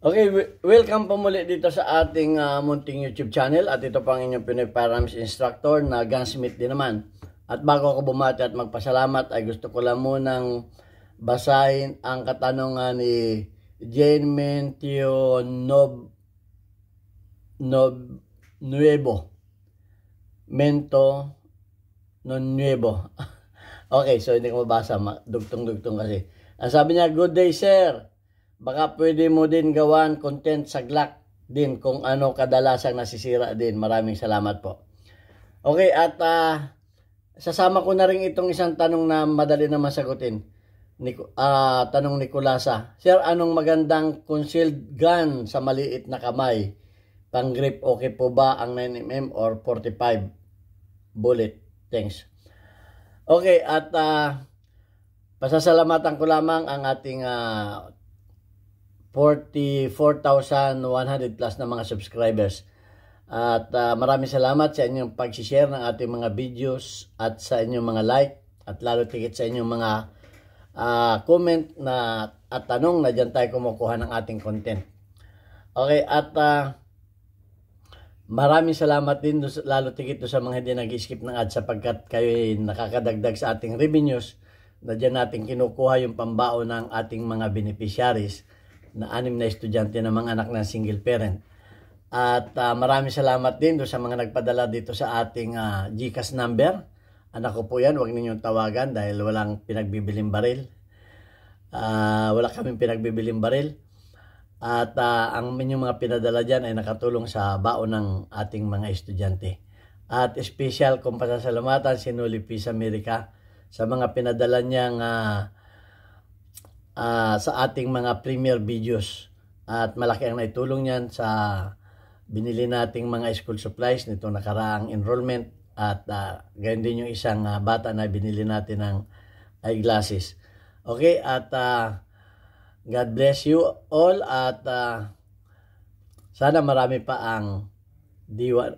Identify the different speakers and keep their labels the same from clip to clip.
Speaker 1: Okay, welcome po muli dito sa ating munting YouTube channel at ito po ang inyong Pinoy Firearms Instructor na gunsmith din naman. At bago ako bumati at magpasalamat ay gusto ko lang munang basahin ang katanungan ni Jane Mentio Nuevo. Mento Nuevo. Okay, so hindi ko mabasa, dugtong-dugtong kasi. Ang sabi niya, good day sir. Baka pwede mo din gawan content sa Glock din kung ano kadalasang nasisira din. Maraming salamat po. Okay, at sasama ko na rin itong isang tanong na madali naman sagutin. Tanong ni Kulasa. Sir, anong magandang concealed gun sa maliit na kamay? Pang grip, okay po ba ang 9mm or 45 bullet? Thanks. Okay, at pasasalamatan ko lamang ang ating 44,100 plus na mga subscribers. At maraming salamat sa inyong pag-share ng ating mga videos at sa inyong mga like at lalo tigit sa inyong mga comment na at tanong na dyan tayo kumukuha ng ating content. Okay, at maraming salamat din lalo tigit sa mga hindi nag-skip ng ads sapagkat kayo nakakadagdag sa ating revenues na dyan natin kinukuha yung pambao ng ating mga beneficiaries na 6 na estudyante na mga anak ng single parent. At maraming salamat din sa mga nagpadala dito sa ating GCash number. Anak ko po yan, huwag ninyong tawagan dahil walang pinagbibiling baril. Wala kaming pinagbibiling baril. At ang inyong mga pinadala dyan ay nakatulong sa baon ng ating mga estudyante. At special kong pasasalamatan si Noli Peace America sa mga pinadala niyang sa ating mga premier videos. At malaki ang naitulong niyan sa binili nating mga school supplies nitong nakaraang enrollment. At gayon din yung isang bata na binili natin ng eyeglasses. Okay, at God bless you all at sana marami pa ang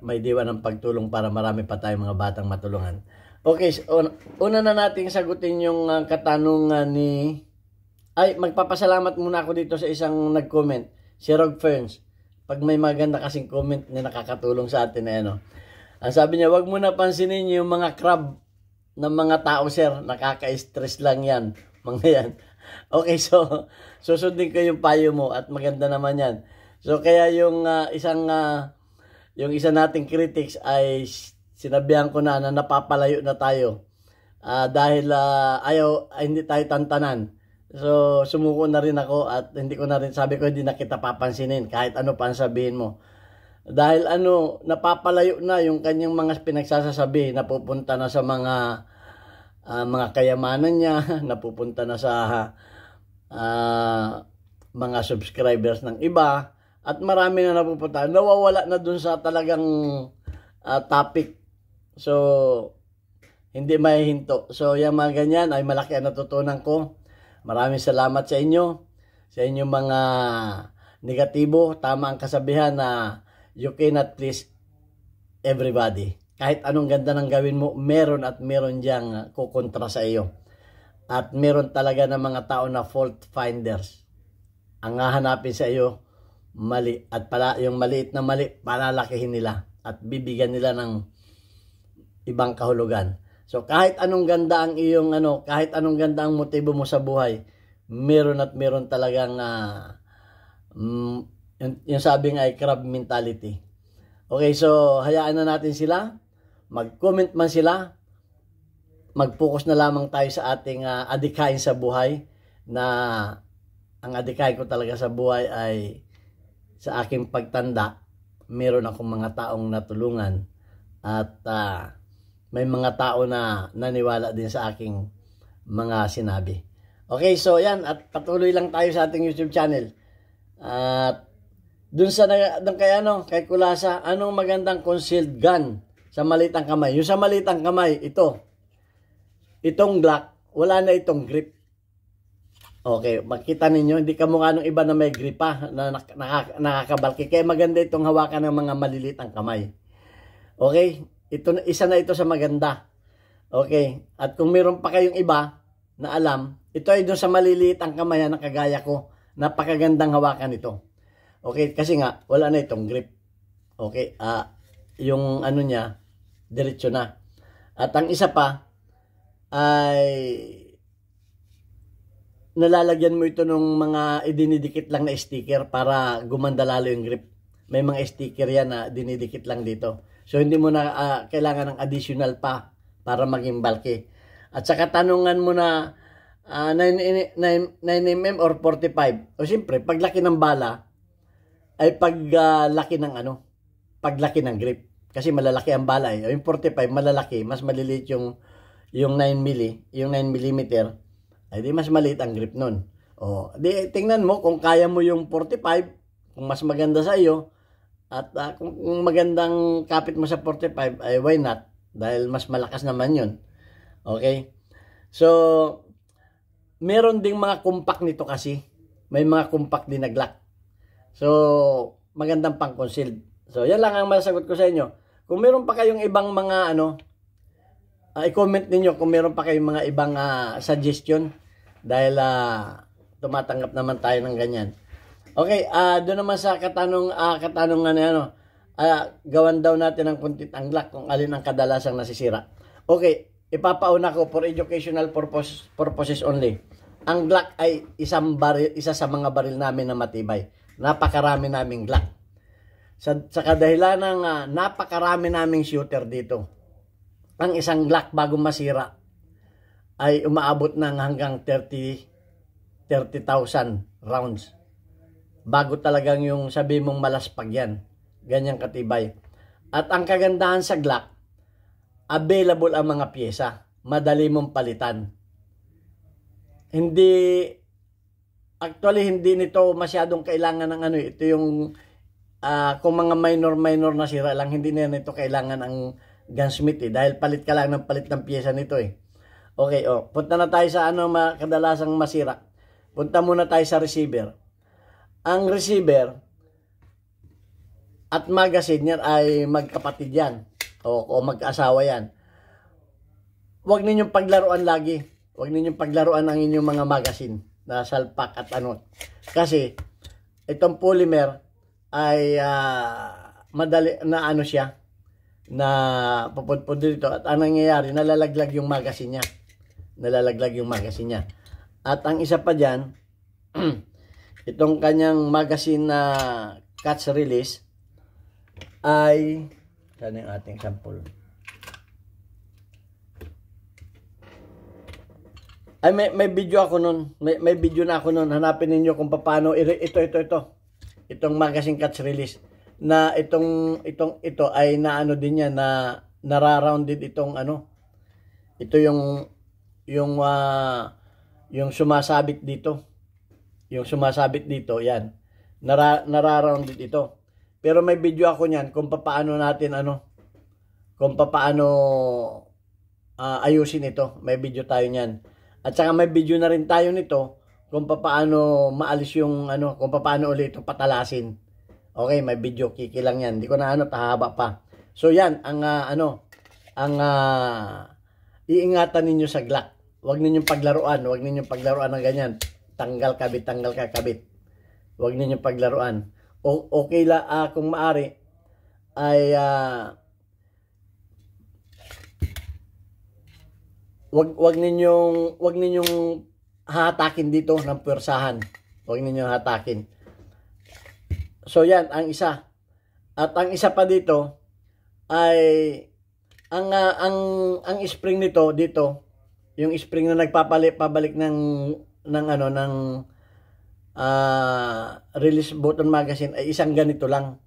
Speaker 1: may diwa ng pagtulong para marami pa tayong mga batang matulungan. Okay, so, una na nating sagutin yung katanungan ni magpapasalamat muna ako dito sa isang nag-comment, si Rog Ferns. Pag may maganda kasing comment na nakakatulong sa atin na ang sabi niya, wag mo na pansinin yung mga crab ng mga tao, sir. Nakaka-stress lang yan. Mga yan. Okay, so susundin ko yung payo mo at maganda naman yan. So kaya yung yung isa nating critics ay sinabihan ko na napapalayo na tayo. Dahil hindi tayo tantanan. So, sumuko na rin ako at hindi ko na rin, sabi ko, hindi na kita papansinin kahit ano pa ang sabihin mo. Dahil napapalayo na yung kanyang mga pinagsasasabi, napupunta na sa mga kayamanan niya, napupunta na sa mga subscribers ng iba, at marami na napupunta. Nawawala na dun sa talagang topic. So, hindi mahihinto. So, yung mga ganyan ay malaki ang natutunan ko. Maraming salamat sa inyo, sa inyong mga negatibo. Tama ang kasabihan na you cannot please everybody. Kahit anong ganda ng gawin mo, meron at meron diyang kukontra sa iyo. At meron talaga ng mga tao na fault finders. Ang hahanapin sa iyo, mali. At yung maliit na mali, palalakihin nila. At bibigyan nila ng ibang kahulugan. So kahit anong ganda ang iyong kahit anong ganda ang motibo mo sa buhay, meron at meron talagang yung sabing ay crab mentality. Okay, so hayaan na natin sila. Mag-comment man sila. Mag-focus na lamang tayo sa ating adikain sa buhay, na ang adikain ko talaga sa buhay ay sa aking pagtanda, meron akong mga taong natulungan at may mga tao na naniwala din sa aking mga sinabi. Okay, so yan, at patuloy lang tayo sa ating YouTube channel. At dun kay Kulasa, anong magandang concealed gun sa malitang kamay? Yung sa malitang kamay, itong Glock, wala na itong grip. Okay, makita ninyo, hindi kamukha nung iba na may grip pa, na nakakabalki. Kaya maganda itong hawakan ng mga malilitang kamay. Okay, isa na ito sa maganda. Okay, at kung meron pa kayong iba na alam, ito ay doon sa maliliit ang kamay na kagaya ko. Napakagandang hawakan ito. Okay, kasi nga wala na itong grip. Okay, yung ano niya diretso na. At ang isa pa ay nalalagyan mo ito ng mga idinidikit lang na sticker para gumanda lalo yung grip. May mga sticker yan na dinidikit lang dito. So hindi mo na kailangan ng additional pa para maging bulky. At saka tanungan mo na 9mm or 45. O siyempre, paglaki ng bala ay paglaki ng paglaki ng grip. Kasi malalaki ang bala eh. Yung 45 malalaki, mas maliliit yung 9mm, yung 9mm, ay di mas maliit ang grip nun. O, di tingnan mo kung kaya mo yung 45, kung mas maganda sa iyo, at kung magandang kapit mo sa 45, ay why not? Dahil mas malakas naman yun. Okay? So, meron ding mga compact nito kasi. May mga compact din na Glock. So, magandang pang concealed. So, yan lang ang masasagot ko sa inyo. Kung meron pa kayong ibang mga i-comment ninyo kung meron pa kayong mga ibang suggestion dahil tumatanggap naman tayo ng ganyan. Okay, doon naman sa katanungan na gawan daw natin ng kuntit ang Glock kung alin ang kadalasang nasisira. Okay, ipapauna ko for educational purposes only. Ang Glock ay isa sa mga baril namin na matibay. Napakarami naming Glock. Sa kadahilan ng napakarami naming shooter dito, ang isang Glock bago masira ay umaabot ng hanggang 30,000 rounds. Bago talagang yung sabi mong malaspag yan. Ganyang katibay. At ang kagandahan sa Glock, available ang mga pyesa. Madali mong palitan. Actually hindi nito masyadong kailangan ng ito yung kung mga minor na sira lang, hindi na nito kailangan ang gunsmith dahil palit ka lang ng palit ng pyesa nito Okay, punta na tayo sa kadalasang masira. Punta muna tayo sa receiver. Ang receiver at magazine yan ay magkapatid yan o mag-asawa yan. Huwag ninyong paglaruan lagi. Huwag ninyong paglaruan ang inyong mga magazine na salpak at Kasi itong polymer ay madali na siya na pupudpud dito at ang nangyayari nalalaglag yung magazine niya. At ang isa pa diyan itong kanyang magazine na catch release ay saan yung ating sample ay may video ako nun, may video na ako nun. Hanapin niyo kung paano itong magazine catch release na ito ay din yan na nararounded itong ito yung sumasabit dito yan nararounded ito. Pero may video ako niyan kung paano natin kung paano ayusin ito. May video tayo niyan. At saka may video na rin tayo nito kung paano maalis yung kung paano ulit ito patalasin. Okay, may video, kiki lang yan. Hindi ko na tahaba pa. So yan ang iingatan ninyo sa Glock. Huwag ninyong paglaruan ng ganyan. Tanggal kabit. Huwag ninyong paglaruan. Okay la kung maari ay wag ninyong hatakin dito ng puwersahan. Huwag ninyong hatakin. So yan ang isa. At ang isa pa dito ay ang spring nito dito, yung spring na pabalik ng release button magazine ay isang ganito lang.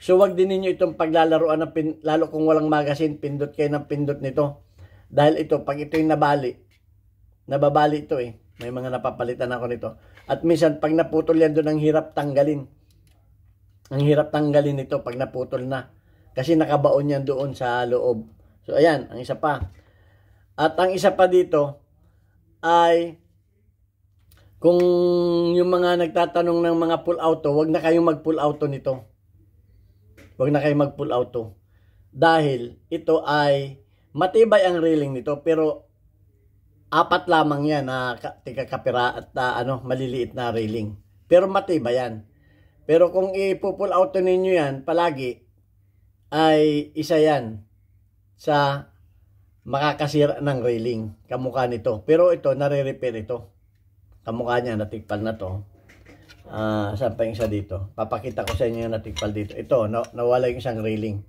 Speaker 1: So wag din niyo itong paglalaruan lalo kung walang magazine, pindot kayo ng pindot nito. Dahil ito pag ito yung nababali ito May mga napapalitan ako nito. At minsan pag naputol yan doon ang hirap tanggalin. Ang hirap tanggalin ito pag naputol na. Kasi nakabaon yan doon sa loob. So ayan, ang isa pa. At ang isa pa dito ay kung yung mga nagtatanong ng mga pull auto, wag na kayong mag pull auto nito. Wag na kayong mag pull auto. Dahil ito ay matibay ang railing nito pero 4 lamang yan na kapira at maliliit na railing. Pero matibay yan. Pero kung ipo-pull out ninyo yan palagi, ay isa yan sa makakasira ng railing, kamukha nito. Pero ito, nare-repair ito. Kamukha niya, natikpal na to. Saan pa yung isa dito? Papakita ko sa inyo yung natikpal dito. Ito, nawala yung isang railing.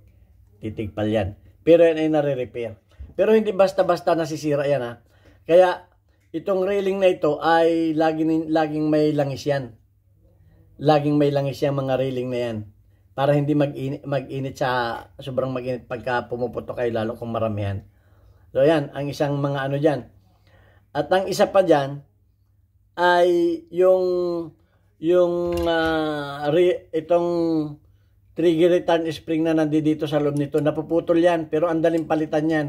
Speaker 1: Titigpal yan. Pero yan ay nare-repair. Pero hindi basta-basta nasisira yan ha. Kaya itong railing na ito ay laging may langis yan. Laging may langis yung mga railing na yan. Para hindi mag-init sa, sobrang mag-init pagka pumuputok kayo lalo kung maramihan. So yan, ang isang mga ano dyan. At ang isa pa dyan ay itong trigger return spring na nandito sa loob nito. Napuputol yan, pero ang daling palitan yan.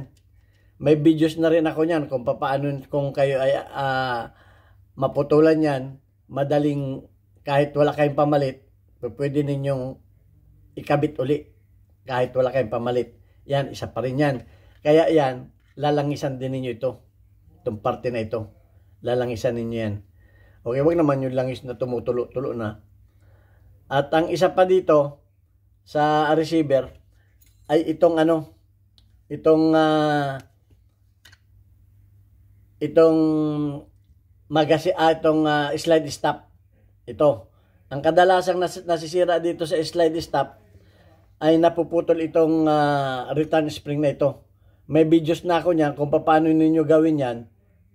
Speaker 1: May videos na rin ako niyan kung paano, kung kayo ay maputulan yan, madaling, kahit wala kayong pamalit, pwede ninyong ikabit uli kahit wala kayong pamalit. Yan, isa pa rin yan. Kaya yan, lalangisan din ninyo ito. Itong parte na ito. Lalangisan ninyo yan. Okay, wag naman yung langis na tumutulo-tulo na. At ang isa pa dito sa receiver ay itong slide stop. Ito. Ang kadalasang nasisira dito sa slide stop ay napuputol itong return spring na ito. May videos na ako niyan kung paano ninyo gawin yan.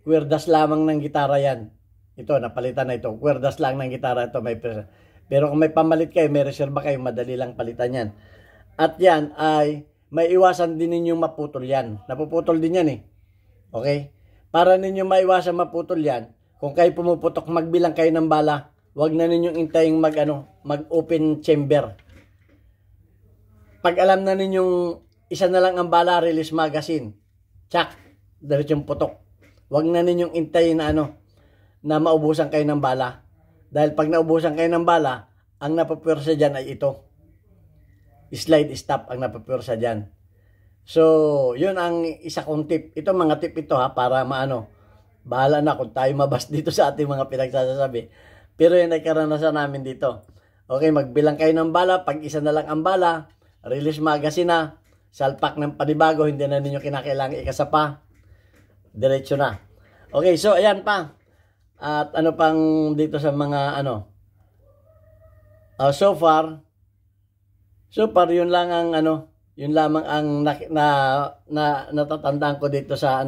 Speaker 1: Kwerdas lamang ng gitara yan. Ito, napalitan na ito. Kwerdas lang ng gitara ito. Pero kung may pamalit kayo, may reserba kayo, madali lang palitan yan. At yan ay may iwasan din ninyong maputol yan. Napuputol din yan eh. Okay? Para ninyo maiwasan maputol yan, kung kayo pumuputok, magbilang kayo ng bala. Huwag na ninyong intaying mag-open chamber. Pag alam na ninyong isa na lang ang bala, release magazine. Tsak, diretsong putok. Huwag na ninyong intayin na maubusan kayo ng bala. Dahil pag naubusan kayo ng bala, ang napapwersa dyan ay ito. Slide stop ang napapwersa dyan. So, yun ang isa kong tip. Ito mga tip ito ha, para bahala na kung tayo mabas dito sa ating mga pinagsasabi. Pero yun ay karanasan namin dito. Okay, magbilang kayo ng bala. Pag isa na lang ang bala, release magazine na, salpak ng panibago, hindi na ninyo kinakailangan ikasapa. Diretso na. Okay, so ayan pa. At ano pang dito sa mga so far yun lang ang yun lamang ang natatandaan ko dito sa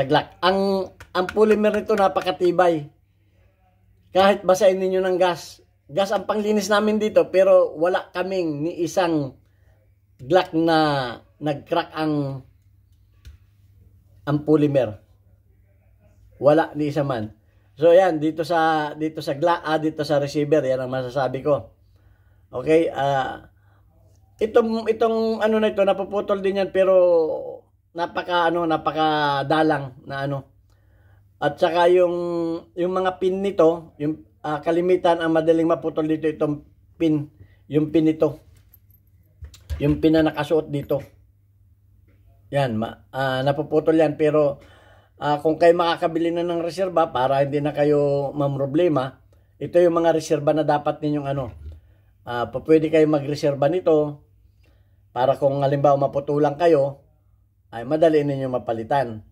Speaker 1: Glock. Ang polymer nito napakatibay. Kahit basahin niyo ng gas ang panglinis namin dito, pero wala kaming ni isang Glock na nag-crack ang polymer. Wala ni isa man. So yan, dito sa receiver, yan ang masasabi ko. Okay, itong na ito, napuputol din yan, pero napakadalang na At saka yung mga pin nito, yung kalimitan ang madaling maputol dito, itong pin, yung pin nito. Yung pin na nakasuot dito. Yan, napuputol yan, pero kung kayo makakabili na ng reserba para hindi na kayo mamroblema, ito yung mga reserba na dapat ninyong pwede kayo magreserba nito para kung halimbawa maputulang kayo, ay madali ninyo mapalitan.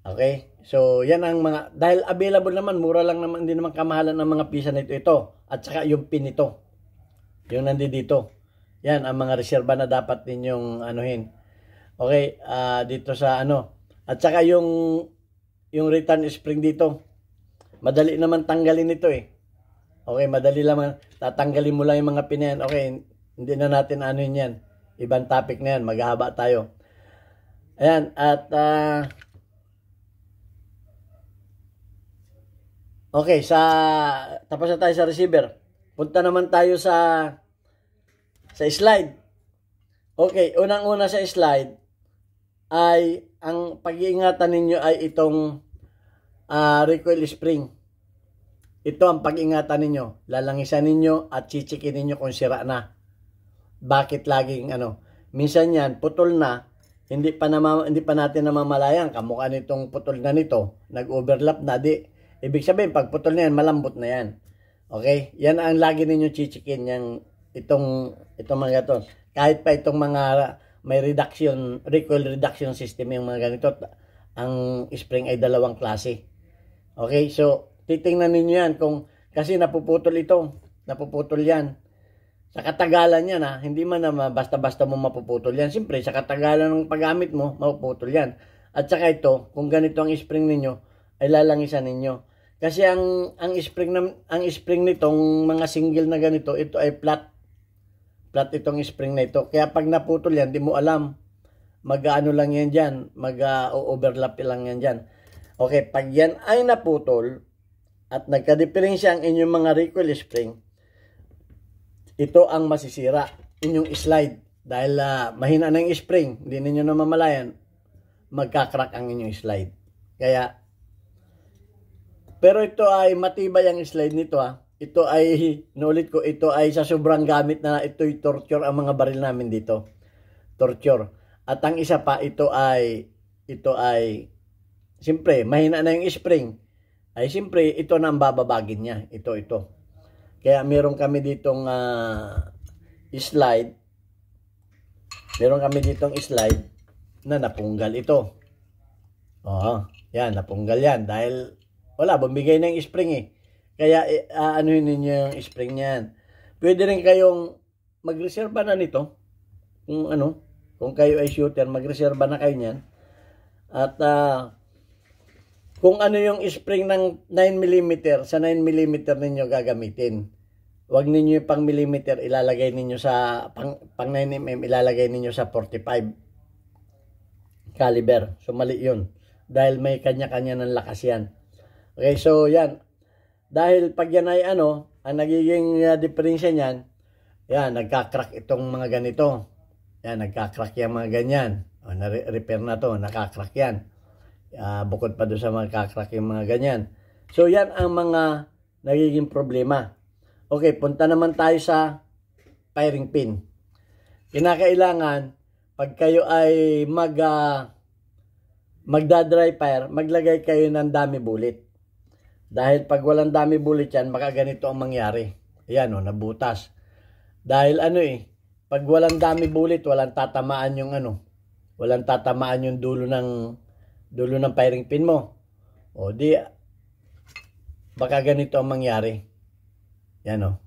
Speaker 1: Okay? So, yan ang mga, dahil available naman, mura lang naman, hindi naman kamahalan ng mga pisa nito ito. At saka yung pin nito. Yung nandito. Yan ang mga reserba na dapat ninyong anuhin. Okay? Dito sa At saka yung return spring dito. Madali naman tanggalin ito eh. Okay, madali lang. Tatanggalin mo lang yung mga pin yan. Okay, hindi na natin yan. Ibang topic na yan. Maghahaba tayo. Ayan, at okay, tapos na tayo sa receiver. Punta naman tayo sa slide. Okay, unang-una sa slide ay ang pag-iingatan ninyo ay itong recoil spring. Ito ang pag-ingatan ninyo. Lalangisan ninyo at chichikin ninyo kung sira na. Bakit laging minsan yan, putol na, hindi pa natin namamalayan. Kamukha nitong putol na nito, nag-overlap na, ibig sabihin, pag putol na yan, malambot na yan. Okay? Yan ang lagi ninyo chichikin, itong mga to. Kahit pa itong mga may recoil reduction system yung mga ganito, ang spring ay dalawang klase. Okay? So, titingnan ninyo yan kasi napuputol yan. Sa katagalan yan, hindi man na basta-basta mo mapuputol yan. Siyempre, sa katagalan ng paggamit mo, mapuputol yan. At saka ito, kung ganito ang spring ninyo, ay lalangisan ninyo. Kasi ang spring nitong mga single na ganito, ito ay flat. Flat itong spring na ito. Kaya pag naputol yan, di mo alam. Mag-ano lang yan dyan. Mag-overlap lang yan dyan. Okay, pag yan ay naputol, at nagka-diferensya ang inyong mga recoil spring, ito ang masisira, inyong slide. Dahil mahina na yung spring, hindi ninyo namamalayan, magkakrak ang inyong slide. Kaya, pero ito ay matibay ang slide nito Ito ay, inulit ko, ito ay sa sobrang gamit na ito'y torture ang mga baril namin dito. Torture. At ang isa pa, ito ay, siyempre, mahina na yung spring. Ay siyempre, ito na ang bababagin niya. Ito. Kaya meron kami ditong slide. Meron kami ditong slide na napunggal ito. Yan, napunggal yan. Dahil, wala, bumigay na yung spring Kaya, anuhin ninyo yung spring niyan. Pwede rin kayong magreserba na nito. Kung kayo ay shooter, magreserba na kayo niyan. At, kung ano yung spring ng 9mm, sa 9mm ninyo gagamitin. Huwag ninyo yung pang millimeter ilalagay ninyo sa, pang 9mm ilalagay ninyo sa 45 caliber. So mali yun. Dahil may kanya-kanya ng lakas yan. Okay, so yan. Dahil pag yan ay ang nagiging diferensya niyan, yan, nagkakrak itong mga ganito. Yan, nagkakrak yung mga ganyan. Na-repair na to, nakakrak yan. Bukod pa doon sa mga kakrak yung mga ganyan. So, yan ang mga nagiging problema. Okay, punta naman tayo sa firing pin. Kinakailangan, pag kayo ay magda-dry fire, maglagay kayo ng dummy bullet. Dahil pag walang dummy bullet yan, baka ganito ang mangyari. Ayan nabutas. Dahil pag walang dummy bullet, walang tatamaan yung walang tatamaan yung dulo ng firing pin mo. O di, baka ganito ang mangyari. Yan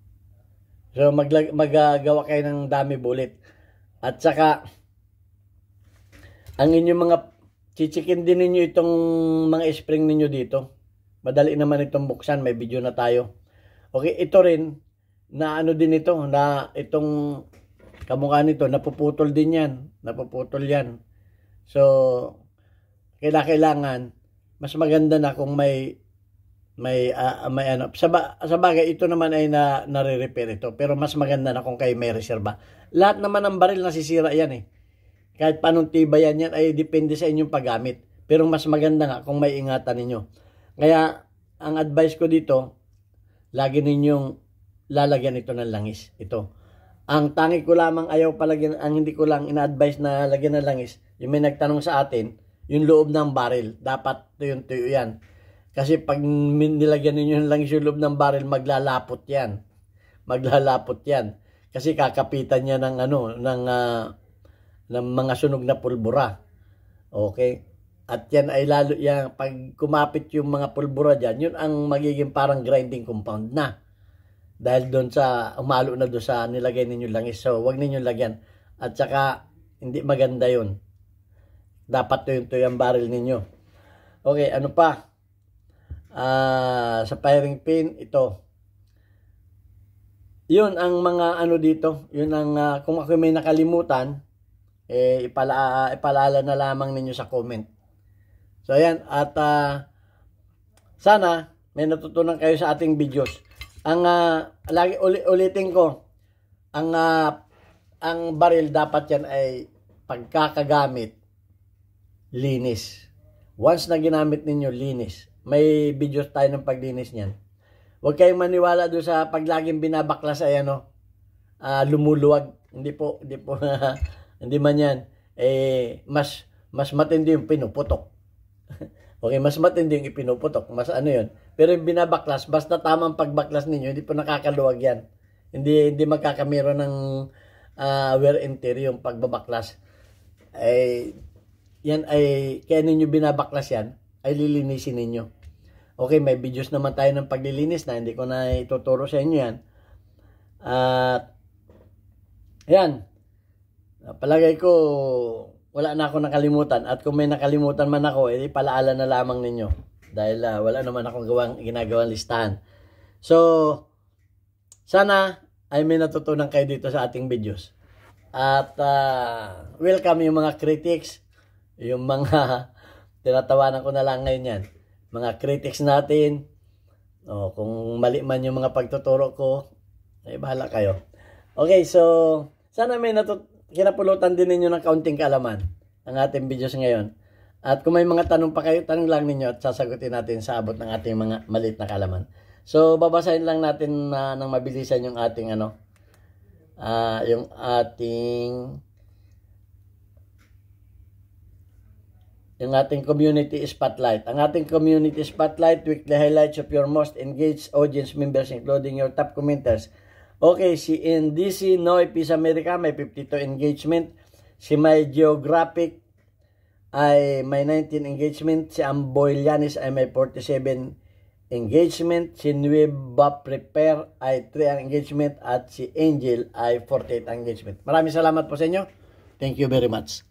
Speaker 1: So, magagawa kayo ng dummy bullet. At saka, ang inyong mga, chichikin din ninyo itong mga spring ninyo dito. Madali naman itong buksan, may video na tayo. Okay, ito rin, na din ito, na itong kamukha nito, napuputol din yan. Napuputol yan. So, kailangan mas maganda na kung may sa bagay ito naman ay nare-repair ito, pero mas maganda na kung kayo may reserba. Lahat naman ng baril nasisira yan kahit panong tibayan yan ay depende sa inyong paggamit, pero mas maganda nga kung may ingatan ninyo. Kaya ang advice ko dito, lagi ninyong lalagyan ito ng langis. Ito ang tangi ko lamang ayaw palagyan, ang hindi ko lang ina-advise na lagyan ng langis. Yung may nagtanong sa atin, yung loob ng baril, dapat tuyo yan. Kasi pag nilagyan ninyo ng langis yung loob ng baril, maglalapot yan. Maglalapot yan. Kasi kakapitan niya ng ng mga sunog na pulbura. Okay? At yan ay lalo yan, pag kumapit yung mga pulbura dyan, yun ang magiging parang grinding compound na. Dahil doon sa, umalo na doon sa nilagay ninyo langis. So, huwag ninyo lagyan. At saka, hindi maganda yun. Dapat tuyo ang baril ninyo. Okay, ano pa? Sa firing pin, ito. Yun ang mga dito. Yun ang, kung ako may nakalimutan, ipaalala na lamang ninyo sa comment. So, ayan. At, sana, may natutunan kayo sa ating videos. Ang, lagi ulitin ko, ang baril dapat yan ay pagkakagamit, linis. Once na ginamit ninyo, linis. May videos tayo ng paglinis niyan. Huwag kayong maniwala doon sa paglaging binabaklas ay lumuluwag. Hindi po, hindi man yan. Mas matindi yung pinuputok. Okay, mas matindi yung ipinuputok. Mas yun, Pero yung binabaklas, basta tamang pagbaklas ninyo, hindi po nakakaluwag yan. Hindi magkakamero ng wear and tear yung pagbabaklas. Ay, yan ay, kaya ninyo binabaklas yan, ay lilinisin ninyo. Okay, may videos naman tayo ng paglilinis na hindi ko na ituturo sa inyo yan. At, yan. Palagay ko, wala na ako nakalimutan. At kung may nakalimutan man ako, palaala na lamang ninyo. Dahil wala naman akong ginagawang listahan. So, sana ay may natutunan kayo dito sa ating videos. At welcome yung mga critics, yung mga tinatawanan ko na lang ngayon yan. Mga critics natin, kung mali man yung mga pagtuturo ko, ay bahala kayo. Okay, so sana may kinapulutan din ninyo ng kaunting kaalaman ang ating videos ngayon. At kung may mga tanong pa kayo, tanong lang ninyo at sasagutin natin sa abot ng ating mga maliit na kaalaman. So babasahin lang natin ng mabilisan yung ating yung ating community spotlight. Ang ating community spotlight, weekly highlights of your most engaged audience members including your top commenters. Okay, si NDC Noy Peace America may 52 engagement. Si My Geographic ay may 19 engagement. Si Amboy Llanes ay may 47 engagement. Si Nueva Prepare ay 3 ang engagement. At si Angel ay 48 ang engagement. Maraming salamat po sa inyo. Thank you very much.